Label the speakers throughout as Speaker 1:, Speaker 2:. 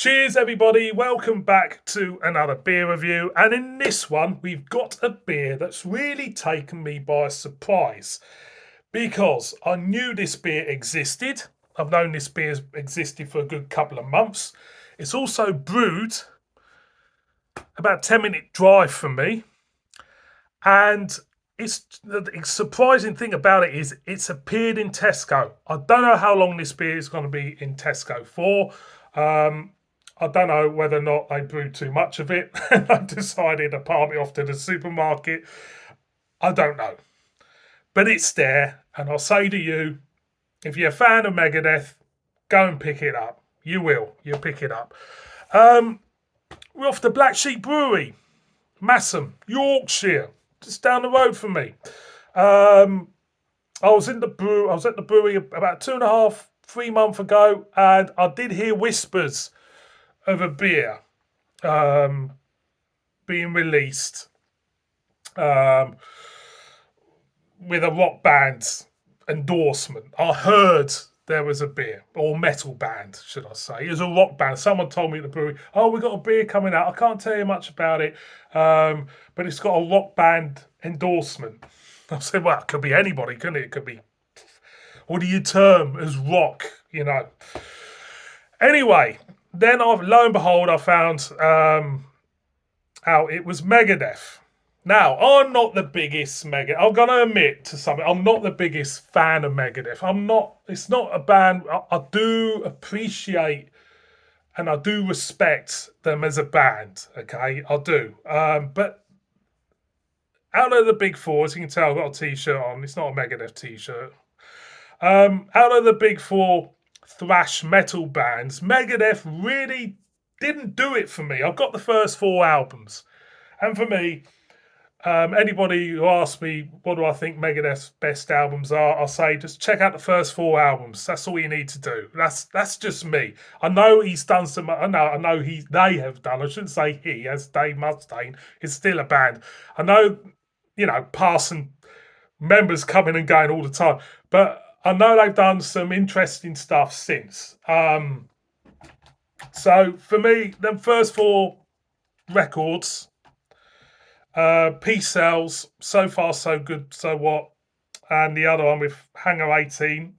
Speaker 1: Cheers, everybody. Welcome back to another beer review. And in this one, we've got a beer that's really taken me by surprise because I knew this beer existed. I've known this beer's existed for a good couple of months. It's also brewed about a 10-minute drive from me. And it's the surprising thing about it is it's appeared in Tesco. I don't know how long this beer is going to be in Tesco for. I don't know whether or not they brewed too much of it and I decided to palm it off to the supermarket. I don't know. But it's there. And I'll say to you, if you're a fan of Megadeth, go and pick it up. You will. You'll pick it up. We're off to Black Sheep Brewery, Massam, Yorkshire, just down the road from me. I was at the brewery about 2.5, 3 months ago, and I did hear whispers of a beer being released with a rock band endorsement. I heard there was a beer, or metal band, should I say. It was a rock band. Someone told me at the brewery, oh, we got a beer coming out. I can't tell you much about it, but it's got a rock band endorsement. I said, well, it could be anybody, couldn't it? It could be, what do you term as rock, Anyway, then lo and behold, I found out it was Megadeth. Now, I'm not the biggest Megadeth. I'm going to admit to something. I'm not the biggest fan of Megadeth. I'm not. It's not a band. I do appreciate and I do respect them as a band. Okay, I do. But out of the big four, as you can tell, I've got a T-shirt on. It's not a Megadeth T-shirt. Out of the big four thrash metal bands, Megadeth really didn't do it for me. I've got the first four albums, and for me, anybody who asks me what do I think Megadeth's best albums are, I'll say just check out the first four albums. That's all you need to do. That's just me. I know he's done some. I know they have done. I shouldn't say he, as Dave Mustaine is still a band. I know, passing members coming and going all the time, but I know they've done some interesting stuff since. So for me, them first four records. Peace Sells, So Far So Good, So What, and the other one with Hangar 18.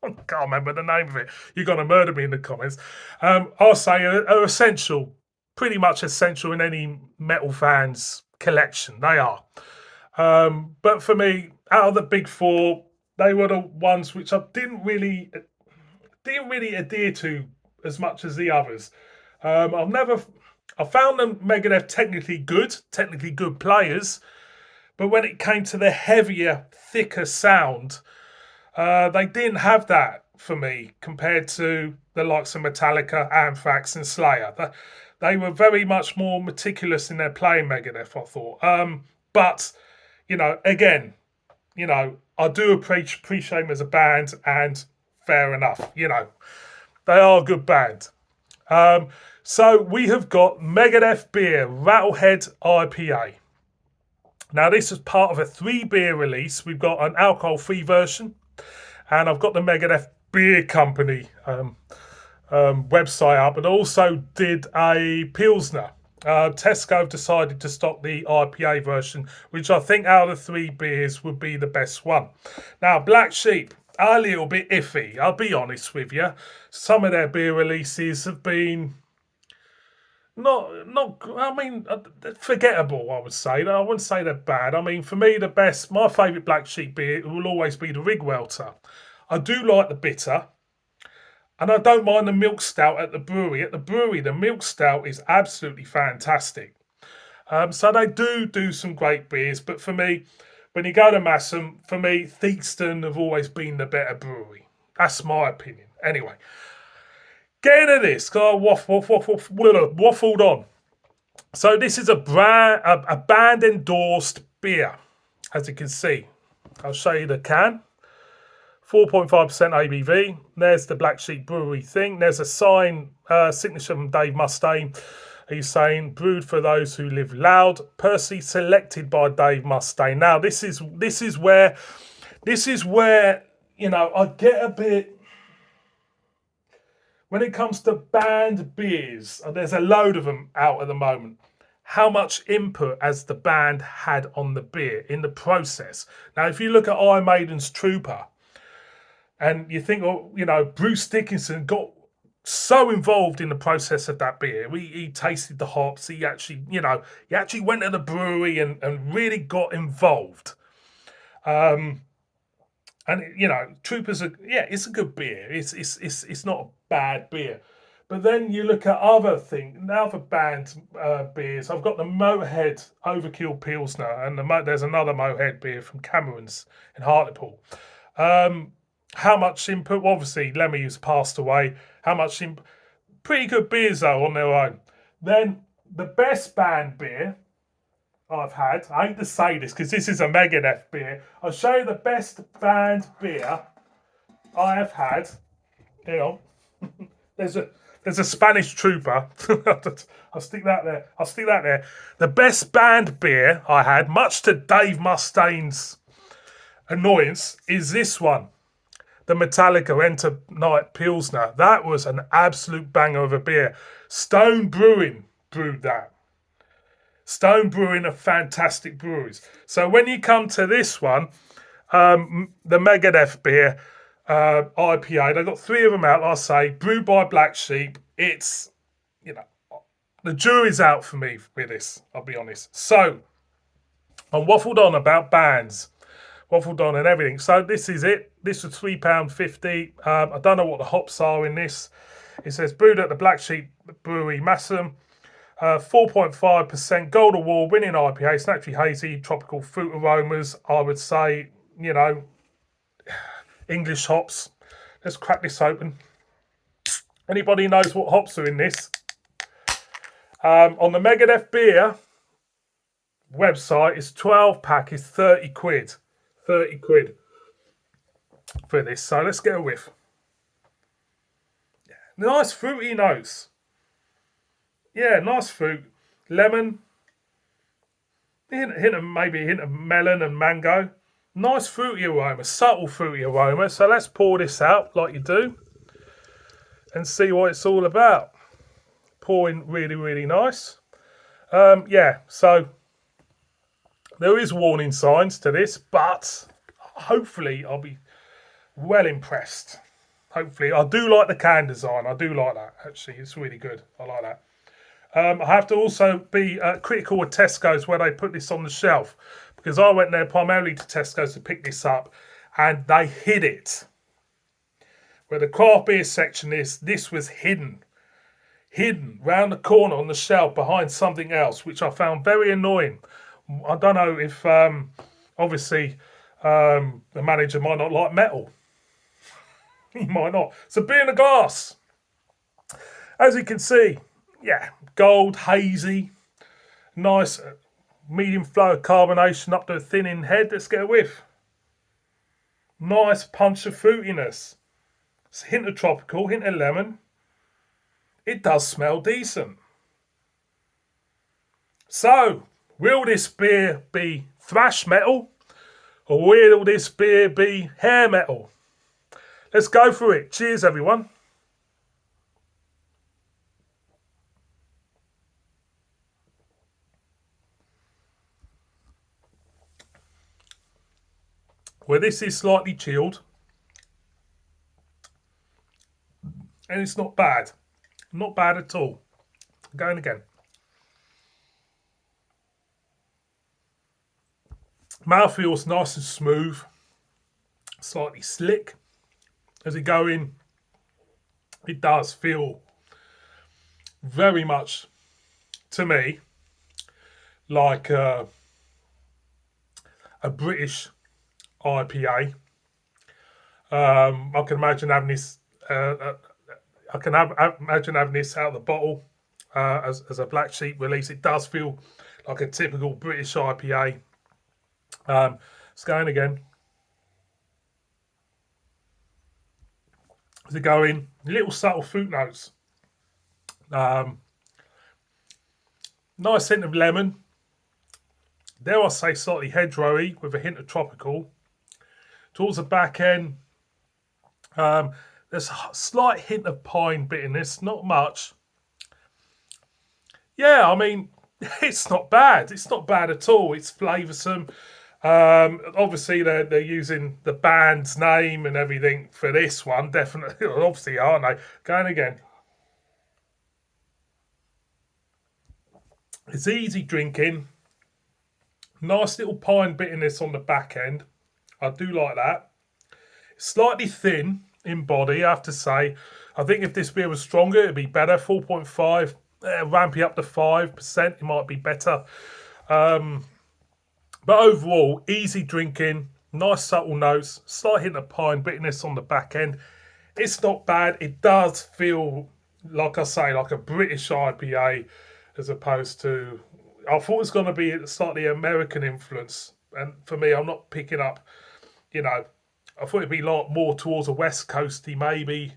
Speaker 1: I can't remember the name of it. You're going to murder me in the comments. I'll say are essential, pretty much essential in any metal fan's collection. They are. But for me, out of the big four, they were the ones which I didn't really adhere to as much as the others. I found them Megadeth technically good players, but when it came to the heavier, thicker sound, they didn't have that for me compared to the likes of Metallica, Anthrax, and Slayer. They were very much more meticulous in their playing, Megadeth, I thought. But, again, I do appreciate them as a band, and fair enough, they are a good band. So we have got Megadeth beer, Rattlehead IPA. Now this is part of a 3-beer release. We've got an alcohol-free version, and I've got the Megadeth Beer Company website up, and also did a Pilsner. Tesco have decided to stock the IPA version, which I think out of the 3 beers would be the best one. Now, Black Sheep, a little bit iffy, I'll be honest with you. Some of their beer releases have been forgettable, I would say. I wouldn't say they're bad. I mean, for me, my favourite Black Sheep beer will always be the Rigwelter. I do like the bitter, and I don't mind the milk stout at the brewery. At the brewery, the milk stout is absolutely fantastic. So they do some great beers, but for me, when you go to Massam, for me, Theakston have always been the better brewery. That's my opinion. Anyway, get into this, because I waffled on. So this is a band endorsed beer, as you can see. I'll show you the can. 4.5% ABV. There's the Black Sheep Brewery thing. There's a signature from Dave Mustaine. He's saying, brewed for those who live loud, personally selected by Dave Mustaine. Now, this is where I get a bit. when it comes to banned beers, and there's a load of them out at the moment, how much input has the band had on the beer in the process? Now, if you look at Iron Maiden's Trooper, and you think, oh, Bruce Dickinson got so involved in the process of that beer. He tasted the hops. He actually went to the brewery and really got involved. And Troopers are, yeah, it's a good beer. It's not a bad beer. But then you look at other things, other banned beers. I've got the Motorhead Overkill Pilsner, and there's another Motorhead beer from Cameron's in Hartlepool. How much input? Well, obviously, Lemmy has passed away. How much input? Pretty good beers though on their own. Then the best banned beer I've had. I hate to say this because this is a Megadeth beer. I'll show you the best banned beer I have had. Hang on. There's a Spanish Trooper. I'll stick that there. The best banned beer I had, much to Dave Mustaine's annoyance, is this one. The Metallica Enter Night Pilsner. That was an absolute banger of a beer. Stone Brewing brewed that. Stone Brewing are fantastic breweries. So when you come to this one, the Megadeth beer, IPA, they've got 3 of them out, like I say, brewed by Black Sheep. It's, the jury's out for me with this, I'll be honest. So, I waffled on about bands, waffled on and everything. So this is it. This was £3.50. I don't know what the hops are in this. It says brewed at the Black Sheep Brewery, Massam. 4.5% Gold Award winning IPA. It's naturally hazy, tropical fruit aromas. I would say, English hops. Let's crack this open. Anybody knows what hops are in this? On the Megadeth beer website, it's 12 pack is 30 quid. 30 quid for this. So let's get a whiff. Nice fruity notes. Yeah, nice fruit. Lemon. Maybe a hint of melon and mango. Nice fruity aroma, subtle fruity aroma. So let's pour this out like you do and see what it's all about. Pouring really, really nice. So there is warning signs to this, but hopefully I'll be well impressed. Hopefully. I do like the can design. I do like that, actually. It's really good. I like that. I have to also be critical of Tesco's where they put this on the shelf, because I went there primarily to Tesco's to pick this up and they hid it. Where the craft beer section is, this was hidden round the corner on the shelf behind something else, which I found very annoying. I don't know if, obviously, the manager might not like metal. He might not. So beer in a glass. As you can see, yeah, gold, hazy, nice, medium flow of carbonation up to a thinning head. Let's get a whiff. Nice punch of fruitiness. It's a hint of tropical, hint of lemon. It does smell decent. So, will this beer be thrash metal or will this beer be hair metal? Let's go for it. Cheers, everyone. Well, this is slightly chilled. And it's not bad. Not bad at all. Going again. Mouth feels nice and smooth. Slightly slick. As you go in, it does feel very much, to me, like a British IPA. I can imagine having this. Imagine having this out of the bottle as a Black Sheep release. It does feel like a typical British IPA. It's going again. As it go in, little subtle fruit notes. Nice hint of lemon. Dare I say slightly hedgerowy with a hint of tropical. Towards the back end, There's a slight hint of pine bitterness, not much. Yeah, I mean, it's not bad. It's not bad at all. It's flavoursome. Obviously, they're using the band's name and everything for this one. Definitely, obviously, aren't they? Going again. It's easy drinking. Nice little pine bitterness on the back end. I do like that. Slightly thin in body, I have to say. I think if this beer was stronger, it'd be better. 4.5, ramping up to 5%, it might be better. But overall, easy drinking, nice subtle notes, slight hint of pine bitterness on the back end. It's not bad. It does feel, like I say, like a British IPA as opposed to. I thought it was going to be a slightly American influence. And for me, I'm not picking up, you know, I thought it'd be a lot more towards a West Coasty maybe.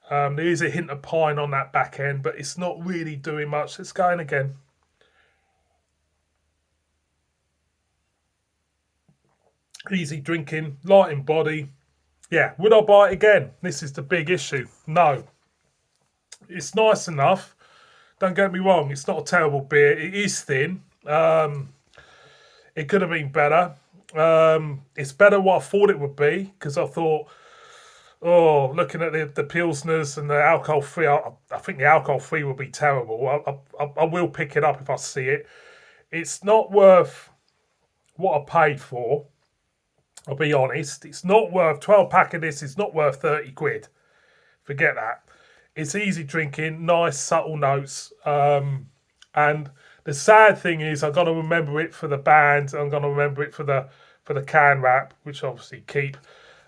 Speaker 1: There is a hint of pine on that back end, but it's not really doing much. It's going again. Easy drinking, light in body. Yeah, would I buy it again? This is the big issue. No. It's nice enough. Don't get me wrong, it's not a terrible beer. It is thin. It could have been better. It's better what I thought it would be because I thought, oh, looking at the Pilsners and the alcohol free, I think the alcohol free will be terrible. I will pick it up if I see it. It's not worth what I paid for. I'll be honest. It's not worth 12 pack of this. It's not worth 30 quid. Forget that. It's easy drinking, nice subtle notes. And the sad thing is, I've got to remember it for the band. I'm going to remember it for the can wrap, which I obviously keep.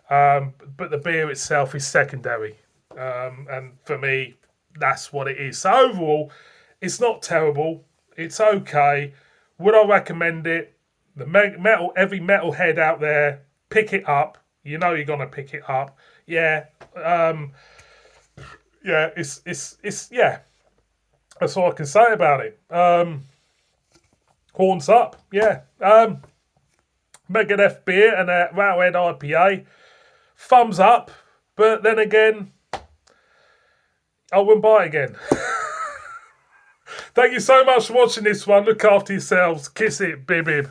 Speaker 1: But the beer itself is secondary. And for me, that's what it is. So overall, it's not terrible. It's okay. Would I recommend it? The metal, every metalhead out there, pick it up. You know you're gonna pick it up. Yeah, yeah. It's yeah. That's all I can say about it. Horns up. Yeah. Megadeth beer and a Rattlehead IPA. Thumbs up. But then again, I wouldn't buy it again. Thank you so much for watching this one. Look after yourselves. Kiss it, bib bib.